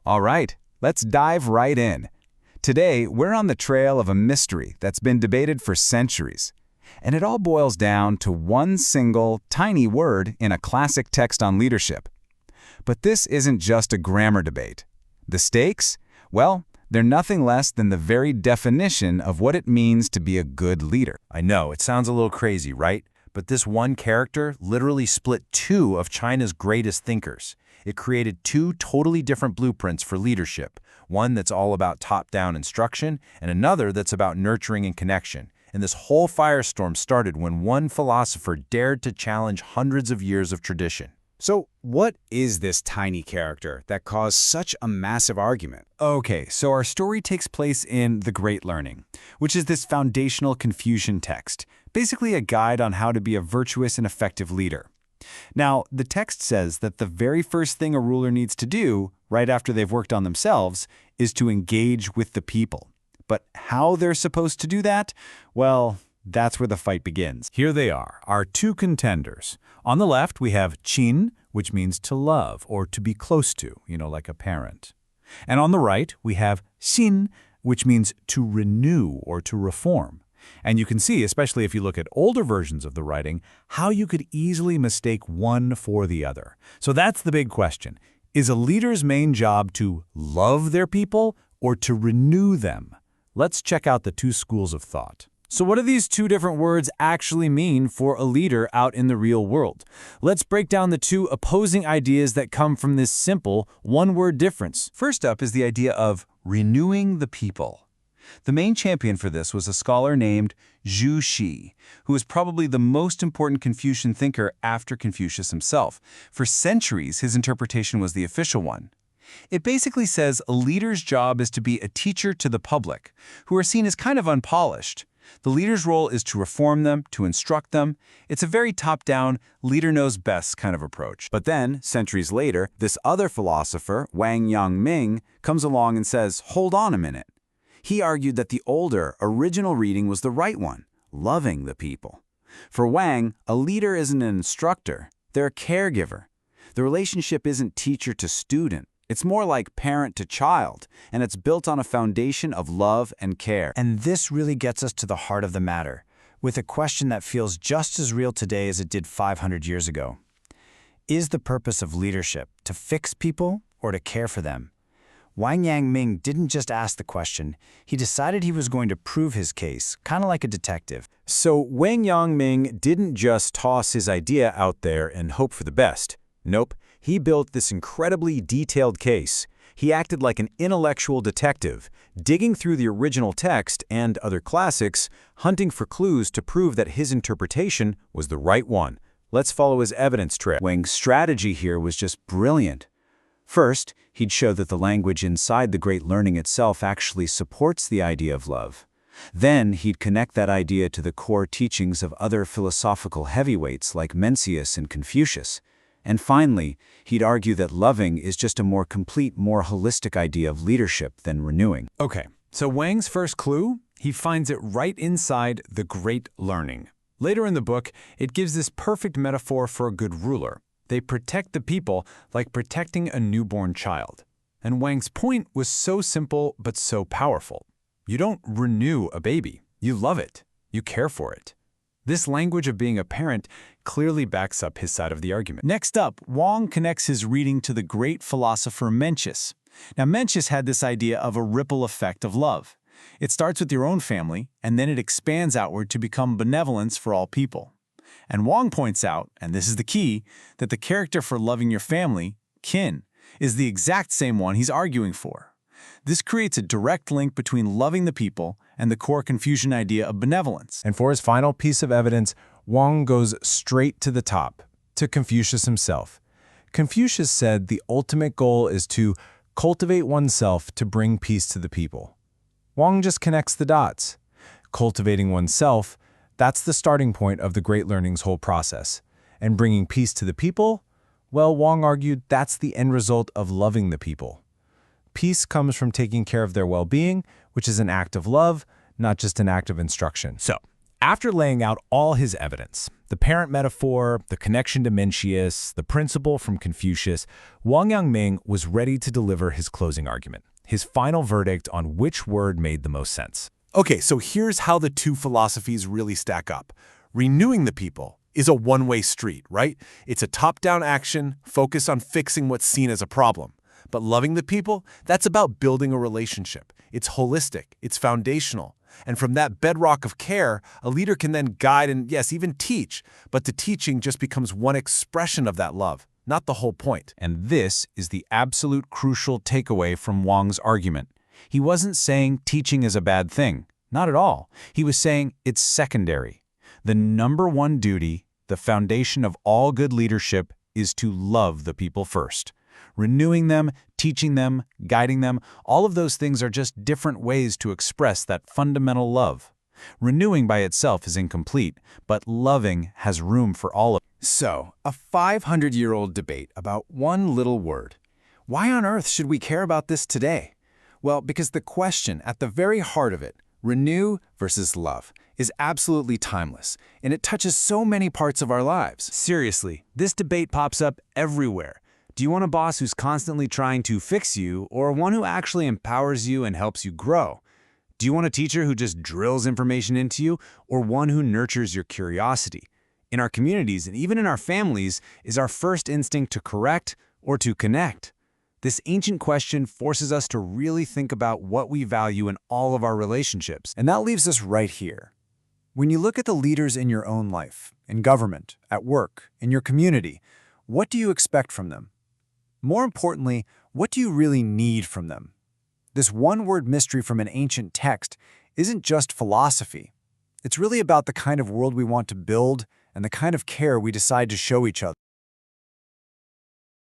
All right, let's dive right in. Today, we're on the trail of a mystery that's been debated for centuries. And it all boils down to one single, tiny word in a classic text on leadership. But this isn't just a grammar debate. The stakes? Well, they're nothing less than the very definition of what it means to be a good leader. I know, it sounds a little crazy, right? But this one character literally split two of China's greatest thinkers. It created two totally different blueprints for leadership, one that's all about top-down instruction and another that's about nurturing and connection. And this whole firestorm started when one philosopher dared to challenge hundreds of years of tradition. So what is this tiny character that caused such a massive argument? Okay, so our story takes place in The Great Learning, which is this foundational Confucian text, basically a guide on how to be a virtuous and effective leader. Now, the text says that the very first thing a ruler needs to do, right after they've worked on themselves, is to engage with the people. But how they're supposed to do that? Well, that's where the fight begins. Here they are, our two contenders. On the left, we have qīnmín, which means to love or to be close to, like a parent. And on the right, we have xīnmín, which means to renew or to reform. And you can see, especially if you look at older versions of the writing, how you could easily mistake one for the other. So that's the big question. Is a leader's main job to love their people or to renew them? Let's check out the two schools of thought. So what do these two different words actually mean for a leader out in the real world? Let's break down the two opposing ideas that come from this simple one-word difference. First up is the idea of renewing the people. The main champion for this was a scholar named Zhu Xi, who was probably the most important Confucian thinker after Confucius himself. For centuries, his interpretation was the official one. It basically says a leader's job is to be a teacher to the public, who are seen as kind of unpolished. The leader's role is to reform them, to instruct them. It's a very top-down, leader-knows-best kind of approach. But then, centuries later, this other philosopher, Wang Yangming, comes along and says, hold on a minute. He argued that the older, original reading was the right one, loving the people. For Wang, a leader isn't an instructor, they're a caregiver. The relationship isn't teacher to student. It's more like parent to child, and it's built on a foundation of love and care. And this really gets us to the heart of the matter, with a question that feels just as real today as it did 500 years ago. Is the purpose of leadership to fix people or to care for them? Wang Yangming didn't just ask the question, he decided he was going to prove his case, kind of like a detective. So Wang Yangming didn't just toss his idea out there and hope for the best. Nope, he built this incredibly detailed case. He acted like an intellectual detective, digging through the original text and other classics, hunting for clues to prove that his interpretation was the right one. Let's follow his evidence trail. Wang's strategy here was just brilliant. First, he'd show that the language inside the Great Learning itself actually supports the idea of love. Then he'd connect that idea to the core teachings of other philosophical heavyweights like Mencius and Confucius. And finally, he'd argue that loving is just a more complete, more holistic idea of leadership than renewing. Okay, so Wang's first clue, he finds it right inside The Great Learning. Later in the book, it gives this perfect metaphor for a good ruler. They protect the people like protecting a newborn child. And Wang's point was so simple but so powerful. You don't renew a baby. You love it. You care for it. This language of being a parent clearly backs up his side of the argument. Next up, Wang connects his reading to the great philosopher Mencius. Now, Mencius had this idea of a ripple effect of love. It starts with your own family, and then it expands outward to become benevolence for all people. And Wang points out, and this is the key, that the character for loving your family, qīn, is the exact same one he's arguing for. This creates a direct link between loving the people and the core Confucian idea of benevolence. And for his final piece of evidence, Wang goes straight to the top, to Confucius himself. Confucius said the ultimate goal is to cultivate oneself to bring peace to the people. Wang just connects the dots. Cultivating oneself, that's the starting point of the Great Learning's whole process. And bringing peace to the people? Well, Wang argued that's the end result of loving the people. Peace comes from taking care of their well-being, which is an act of love, not just an act of instruction. So, After laying out all his evidence, the parent metaphor, the connection to Mencius, the principle from Confucius, Wang Yangming was ready to deliver his closing argument, his final verdict on which word made the most sense. Okay, so here's how the two philosophies really stack up. Renewing the people is a one-way street, right? It's a top-down action, focused on fixing what's seen as a problem. But loving the people, that's about building a relationship. It's holistic, it's foundational. And from that bedrock of care, a leader can then guide and, yes, even teach. But the teaching just becomes one expression of that love, not the whole point. And this is the absolute crucial takeaway from Wang's argument. He wasn't saying teaching is a bad thing. Not at all. He was saying it's secondary. The number one duty, the foundation of all good leadership, is to love the people first. Renewing them, teaching them, guiding them, all of those things are just different ways to express that fundamental love. Renewing by itself is incomplete, but loving has room for all of it. So, a 500-year-old debate about one little word. Why on earth should we care about this today? Well, because the question at the very heart of it, renew versus love, is absolutely timeless, and it touches so many parts of our lives. Seriously, this debate pops up everywhere. Do you want a boss who's constantly trying to fix you, or one who actually empowers you and helps you grow? Do you want a teacher who just drills information into you, or one who nurtures your curiosity? In our communities and even in our families, is our first instinct to correct or to connect? This ancient question forces us to really think about what we value in all of our relationships. And that leaves us right here. When you look at the leaders in your own life, in government, at work, in your community, what do you expect from them? More importantly, what do you really need from them? This one-word mystery from an ancient text isn't just philosophy. It's really about the kind of world we want to build and the kind of care we decide to show each other.